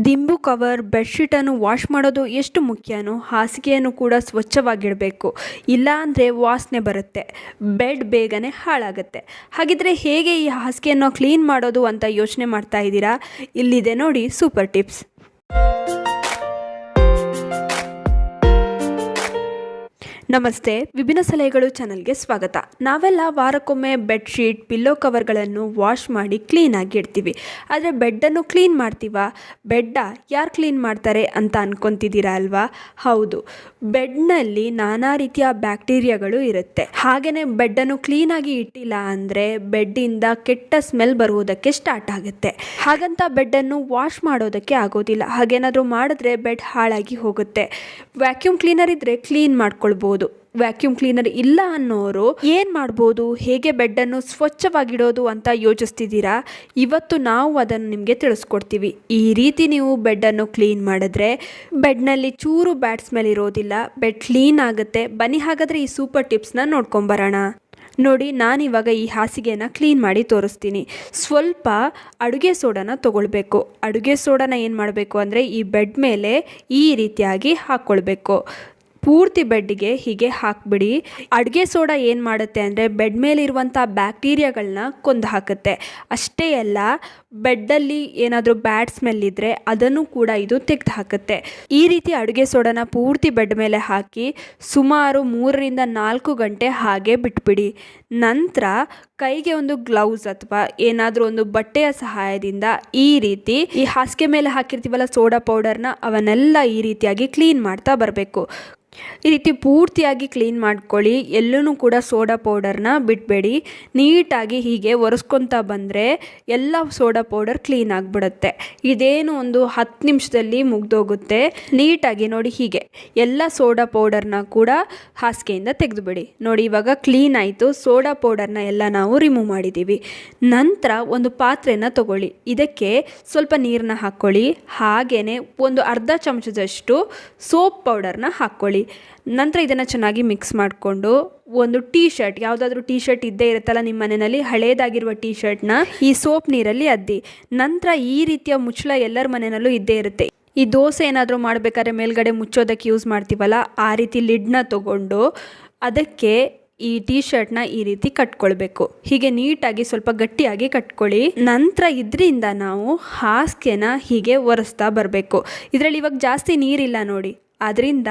ದಿಂಬು cover ಬೆಡ್ಶೀಟನ್ನು wash ಮಾಡೋದು ಎಷ್ಟು ಮುಖ್ಯನೋ ಹಾಸಿಗೆಯನ್ನು ಕೂಡ ಸ್ವಚ್ಛವಾಗಿಡಬೇಕು. ಇಲ್ಲ ಅಂದರೆ ವಾಸನೆ ಬರುತ್ತೆ, ಬೆಡ್ ಬೇಗನೆ ಹಾಳಾಗುತ್ತೆ. ಹಾಗಿದ್ರೆ ಹೇಗೆ ಈ ಹಾಸಿಗೆಯನ್ನು ಕ್ಲೀನ್ ಮಾಡೋದು ಅಂತ ಯೋಚನೆ ಮಾಡ್ತಾ ಇದ್ದೀರಾ? ಇಲ್ಲಿದೆ ನೋಡಿ ಸೂಪರ್ ಟಿಪ್ಸ್. ನಮಸ್ತೆ, ವಿಭಿನ್ನ ಸಲಹೆಗಳು ಚಾನಲ್ಗೆ ಸ್ವಾಗತ. ನಾವೆಲ್ಲ ವಾರಕ್ಕೊಮ್ಮೆ ಬೆಡ್ಶೀಟ್ ಪಿಲ್ಲೋ ಕವರ್ಗಳನ್ನು ವಾಶ್ ಮಾಡಿ ಕ್ಲೀನಾಗಿ ಇಡ್ತೀವಿ. ಆದರೆ ಬೆಡ್ಡನ್ನು ಕ್ಲೀನ್ ಮಾಡ್ತೀವಾ? ಬೆಡ್ಡ ಯಾರು ಕ್ಲೀನ್ ಮಾಡ್ತಾರೆ ಅಂತ ಅನ್ಕೊತಿದ್ದೀರಾ ಅಲ್ವಾ? ಹೌದು, ಬೆಡ್ನಲ್ಲಿ ನಾನಾ ರೀತಿಯ ಬ್ಯಾಕ್ಟೀರಿಯಾಗಳು ಇರುತ್ತೆ. ಹಾಗೆಯೇ ಬೆಡ್ಡನ್ನು ಕ್ಲೀನಾಗಿ ಇಟ್ಟಿಲ್ಲ ಅಂದರೆ ಬೆಡ್ಡಿಂದ ಕೆಟ್ಟ ಸ್ಮೆಲ್ ಬರುವುದಕ್ಕೆ ಸ್ಟಾರ್ಟ್ ಆಗುತ್ತೆ. ಹಾಗಂತ ಬೆಡ್ಡನ್ನು ವಾಶ್ ಮಾಡೋದಕ್ಕೆ ಆಗೋದಿಲ್ಲ. ಹಾಗೇನಾದರೂ ಮಾಡಿದ್ರೆ ಬೆಡ್ ಹಾಳಾಗಿ ಹೋಗುತ್ತೆ. ವ್ಯಾಕ್ಯೂಮ್ ಕ್ಲೀನರ್ ಇದ್ದರೆ ಕ್ಲೀನ್ ಮಾಡ್ಕೊಳ್ಬೋದು. ವ್ಯಾಕ್ಯೂಮ್ ಕ್ಲೀನರ್ ಇಲ್ಲ ಅನ್ನೋರು ಏನು ಮಾಡ್ಬೋದು, ಹೇಗೆ ಬೆಡ್ಡನ್ನು ಸ್ವಚ್ಛವಾಗಿಡೋದು ಅಂತ ಯೋಚಿಸ್ತಿದ್ದೀರಾ? ಇವತ್ತು ನಾವು ಅದನ್ನು ನಿಮಗೆ ತಿಳಿಸ್ಕೊಡ್ತೀವಿ. ಈ ರೀತಿ ನೀವು ಬೆಡ್ಡನ್ನು ಕ್ಲೀನ್ ಮಾಡಿದ್ರೆ ಬೆಡ್ನಲ್ಲಿ ಚೂರು ಬ್ಯಾಡ್ ಸ್ಮೆಲ್ ಇರೋದಿಲ್ಲ, ಬೆಡ್ ಕ್ಲೀನ್ ಆಗುತ್ತೆ. ಬನ್ನಿ ಹಾಗಾದರೆ ಈ ಸೂಪರ್ ಟಿಪ್ಸ್ನ ನೋಡ್ಕೊಂಬರೋಣ. ನೋಡಿ, ನಾನಿವಾಗ ಈ ಹಾಸಿಗೆನ ಕ್ಲೀನ್ ಮಾಡಿ ತೋರಿಸ್ತೀನಿ. ಸ್ವಲ್ಪ ಅಡುಗೆ ಸೋಡಾನ ತೊಗೊಳ್ಬೇಕು. ಅಡುಗೆ ಸೋಡಾನ ಏನು ಮಾಡಬೇಕು ಅಂದರೆ ಈ ಬೆಡ್ ಮೇಲೆ ಈ ರೀತಿಯಾಗಿ ಹಾಕ್ಕೊಳ್ಬೇಕು. ಪೂರ್ತಿ ಬೆಡ್ಡಿಗೆ ಹೀಗೆ ಹಾಕ್ಬಿಡಿ. ಅಡುಗೆ ಸೋಡಾ ಏನು ಮಾಡುತ್ತೆ ಅಂದರೆ ಬೆಡ್ ಮೇಲಿರುವಂಥ ಬ್ಯಾಕ್ಟೀರಿಯಾಗಳನ್ನ ಕೊಂದು ಹಾಕುತ್ತೆ. ಅಷ್ಟೇ ಅಲ್ಲ, ಬೆಡ್ಡಲ್ಲಿ ಏನಾದರೂ ಬ್ಯಾಡ್ ಸ್ಮೆಲ್ ಇದ್ದರೆ ಅದನ್ನು ಕೂಡ ಇದು ತೆಗೆದು ಹಾಕುತ್ತೆ. ಈ ರೀತಿ ಅಡುಗೆ ಸೋಡಾನ ಪೂರ್ತಿ ಬೆಡ್ ಮೇಲೆ ಹಾಕಿ ಸುಮಾರು 3-4 ಗಂಟೆ ಹಾಗೆ ಬಿಟ್ಬಿಡಿ. ನಂತರ ಕೈಗೆ ಒಂದು ಗ್ಲೌಸ್ ಅಥವಾ ಏನಾದರೂ ಒಂದು ಬಟ್ಟೆಯ ಸಹಾಯದಿಂದ ಈ ರೀತಿ ಈ ಹಾಸಿಗೆ ಮೇಲೆ ಹಾಕಿರ್ತೀವಲ್ಲ ಸೋಡಾ ಪೌಡರ್ನ, ಅವನ್ನೆಲ್ಲ ಈ ರೀತಿಯಾಗಿ ಕ್ಲೀನ್ ಮಾಡ್ತಾ ಬರಬೇಕು. ಈ ರೀತಿ ಪೂರ್ತಿಯಾಗಿ ಕ್ಲೀನ್ ಮಾಡ್ಕೊಳ್ಳಿ. ಎಲ್ಲೂ ಕೂಡ ಸೋಡಾ ಪೌಡರ್ನ ಬಿಡಬೇಡಿ. ನೀಟಾಗಿ ಹೀಗೆ ಒರೆಸ್ಕೊತಾ ಬಂದರೆ ಎಲ್ಲ ಸೋಡಾ ಪೌಡರ್ ಕ್ಲೀನ್ ಆಗಿಬಿಡುತ್ತೆ. ಇದೇನು ಒಂದು 10 ನಿಮಿಷದಲ್ಲಿ ಮುಗ್ದೋಗುತ್ತೆ. ನೀಟಾಗಿ ನೋಡಿ ಹೀಗೆ ಎಲ್ಲ ಸೋಡಾ ಪೌಡರ್ನ ಕೂಡ ಹಾಸಿಗೆಯಿಂದ ತೆಗೆದುಬಿಡಿ. ನೋಡಿ, ಇವಾಗ ಕ್ಲೀನ್ ಆಯಿತು. ಸೋಡಾ ಪೌಡರ್ನ ಎಲ್ಲ ನಾವು ರಿಮೂವ್ ಮಾಡಿದ್ದೀವಿ. ನಂತರ ಒಂದು ಪಾತ್ರೆನ ತಗೊಳ್ಳಿ. ಇದಕ್ಕೆ ಸ್ವಲ್ಪ ನೀರನ್ನ ಹಾಕ್ಕೊಳ್ಳಿ. ಹಾಗೆಯೇ ಒಂದು ಅರ್ಧ ಚಮಚದಷ್ಟು ಸೋಪ್ ಪೌಡರ್ನ ಹಾಕ್ಕೊಳ್ಳಿ. ನಂತರ ಇದನ್ನು ಚೆನ್ನಾಗಿ ಮಿಕ್ಸ್ ಮಾಡಿಕೊಂಡು ಒಂದು ಟೀ ಶರ್ಟ್, ಯಾವುದಾದ್ರೂ ಟೀ ಶರ್ಟ್ ಇದ್ದೇ ಇರುತ್ತಲ್ಲ ನಿಮ್ಮ ಮನೆಯಲ್ಲಿ, ಹಳೇದಾಗಿರುವ ಟೀ ಶರ್ಟ್ನ ಈ ಸೋಪ್ ನೀರಲ್ಲಿ ಅದ್ದಿ. ನಂತರ ಈ ರೀತಿಯ ಮುಚ್ಚಳ ಎಲ್ಲರ ಮನೆಯಲ್ಲೂ ಇದ್ದೇ ಇರುತ್ತೆ. ಈ ದೋಸೆ ಏನಾದರೂ ಮಾಡಬೇಕಾದ್ರೆ ಮೇಲ್ಗಡೆ ಮುಚ್ಚೋದಕ್ಕೆ ಯೂಸ್ ಮಾಡ್ತೀವಲ್ಲ, ಆ ರೀತಿ ಲಿಡ್ನ ತಗೊಂಡು ಅದಕ್ಕೆ ಈ ಟೀ ಶರ್ಟ್ನ ಈ ರೀತಿ ಕಟ್ಕೊಳ್ಬೇಕು. ಹೀಗೆ ನೀಟಾಗಿ ಸ್ವಲ್ಪ ಗಟ್ಟಿಯಾಗಿ ಕಟ್ಕೊಳ್ಳಿ. ನಂತರ ಇದರಿಂದ ನಾವು ಹಾಸಿಗೆನ ಹೀಗೆ ಒರೆಸ್ತಾ ಬರಬೇಕು. ಇದರಲ್ಲಿ ಇವಾಗ ಜಾಸ್ತಿ ನೀರಿಲ್ಲ ನೋಡಿ, ಅದರಿಂದ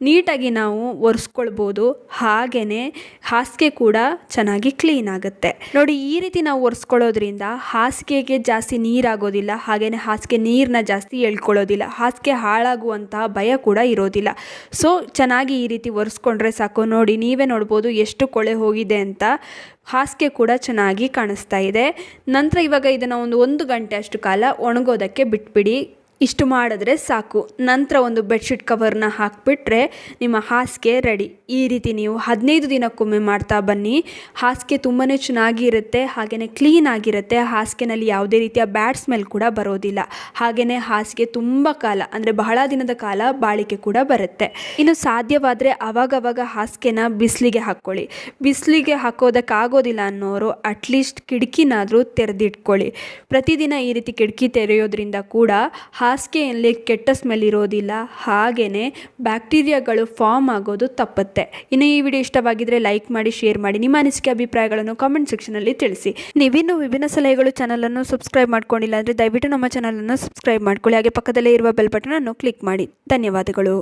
ನೀಟಾಗಿ ನಾವು ಒರೆಸ್ಕೊಳ್ಬೋದು. ಹಾಗೆಯೇ ಹಾಸಿಗೆ ಕೂಡ ಚೆನ್ನಾಗಿ ಕ್ಲೀನ್ ಆಗುತ್ತೆ. ನೋಡಿ, ಈ ರೀತಿ ನಾವು ಒರೆಸ್ಕೊಳ್ಳೋದ್ರಿಂದ ಹಾಸಿಗೆಗೆ ಜಾಸ್ತಿ ನೀರಾಗೋದಿಲ್ಲ. ಹಾಗೆಯೇ ಹಾಸಿಗೆ ನೀರನ್ನ ಜಾಸ್ತಿ ಎಳ್ಕೊಳ್ಳೋದಿಲ್ಲ. ಹಾಸಿಗೆ ಹಾಳಾಗುವಂತಹ ಭಯ ಕೂಡ ಇರೋದಿಲ್ಲ. ಸೊ ಚೆನ್ನಾಗಿ ಈ ರೀತಿ ಒರೆಸ್ಕೊಂಡ್ರೆ ಸಾಕು. ನೋಡಿ, ನೀವೇ ನೋಡ್ಬೋದು ಎಷ್ಟು ಕೊಳೆ ಹೋಗಿದೆ ಅಂತ. ಹಾಸಿಗೆ ಕೂಡ ಚೆನ್ನಾಗಿ ಕಾಣಿಸ್ತಾ ಇದೆ. ನಂತರ ಇವಾಗ ಇದನ್ನು ಒಂದು ಗಂಟೆ ಅಷ್ಟು ಕಾಲ ಒಣಗೋದಕ್ಕೆ ಬಿಟ್ಬಿಡಿ. ಇಷ್ಟು ಮಾಡಿದ್ರೆ ಸಾಕು. ನಂತರ ಒಂದು ಬೆಡ್ಶೀಟ್ ಕವರ್ನ ಹಾಕಿಬಿಟ್ರೆ ನಿಮ್ಮ ಹಾಸಿಗೆ ರೆಡಿ. ಈ ರೀತಿ ನೀವು 15 ದಿನಕ್ಕೊಮ್ಮೆ ಮಾಡ್ತಾ ಬನ್ನಿ. ಹಾಸಿಗೆ ತುಂಬಾ ಚೆನ್ನಾಗಿ ಇರುತ್ತೆ, ಹಾಗೆಯೇ ಕ್ಲೀನ್ ಆಗಿರುತ್ತೆ. ಹಾಸಿಗೆನಲ್ಲಿ ಯಾವುದೇ ರೀತಿಯ ಬ್ಯಾಡ್ ಸ್ಮೆಲ್ ಕೂಡ ಬರೋದಿಲ್ಲ. ಹಾಗೆಯೇ ಹಾಸಿಗೆ ತುಂಬ ಕಾಲ ಅಂದರೆ ಬಹಳ ದಿನದ ಕಾಲ ಬಾಳಿಕೆ ಕೂಡ ಬರುತ್ತೆ. ಇನ್ನು ಸಾಧ್ಯವಾದರೆ ಆವಾಗವಾಗ ಹಾಸಿಗೆನ ಬಿಸಿಲಿಗೆ ಹಾಕ್ಕೊಳ್ಳಿ. ಬಿಸಿಲಿಗೆ ಹಾಕೋದಕ್ಕಾಗೋದಿಲ್ಲ ಅನ್ನೋರು ಅಟ್ಲೀಸ್ಟ್ ಕಿಟಕಿನಾದರೂ ತೆರೆದಿಟ್ಕೊಳ್ಳಿ. ಪ್ರತಿದಿನ ಈ ರೀತಿ ಕಿಟಕಿ ತೆರೆಯೋದ್ರಿಂದ ಕೂಡ ಹಾಸಿಗೆಯಲ್ಲಿ ಕೆಟ್ಟ ಸ್ಮೆಲ್ ಇರೋದಿಲ್ಲ. ಹಾಗೆಯೇ ಬ್ಯಾಕ್ಟೀರಿಯಾಗಳು ಫಾರ್ಮ್ ಆಗೋದು ತಪ್ಪುತ್ತೆ. ಇನ್ನು ಈ ವಿಡಿಯೋ ಇಷ್ಟವಾಗಿದ್ದರೆ ಲೈಕ್ ಮಾಡಿ, ಶೇರ್ ಮಾಡಿ. ನಿಮ್ಮ ಅನಿಸಿಕೆ ಅಭಿಪ್ರಾಯಗಳನ್ನು ಕಾಮೆಂಟ್ ಸೆಕ್ಷನಲ್ಲಿ ತಿಳಿಸಿ. ನೀವಿನ್ನು ವಿಭಿನ್ನ ಸಲಹೆಗಳು ಚಾನಲನ್ನು ಸಬ್ಸ್ಕ್ರೈಬ್ ಮಾಡ್ಕೊಂಡಿಲ್ಲ ಅಂದರೆ ದಯವಿಟ್ಟು ನಮ್ಮ ಚಾನಲನ್ನು ಸಬ್ಸ್ಕ್ರೈಬ್ ಮಾಡ್ಕೊಳ್ಳಿ. ಹಾಗೆ ಪಕ್ಕದಲ್ಲೇ ಇರುವ ಬೆಲ್ ಬಟನನ್ನು ಕ್ಲಿಕ್ ಮಾಡಿ. ಧನ್ಯವಾದಗಳು.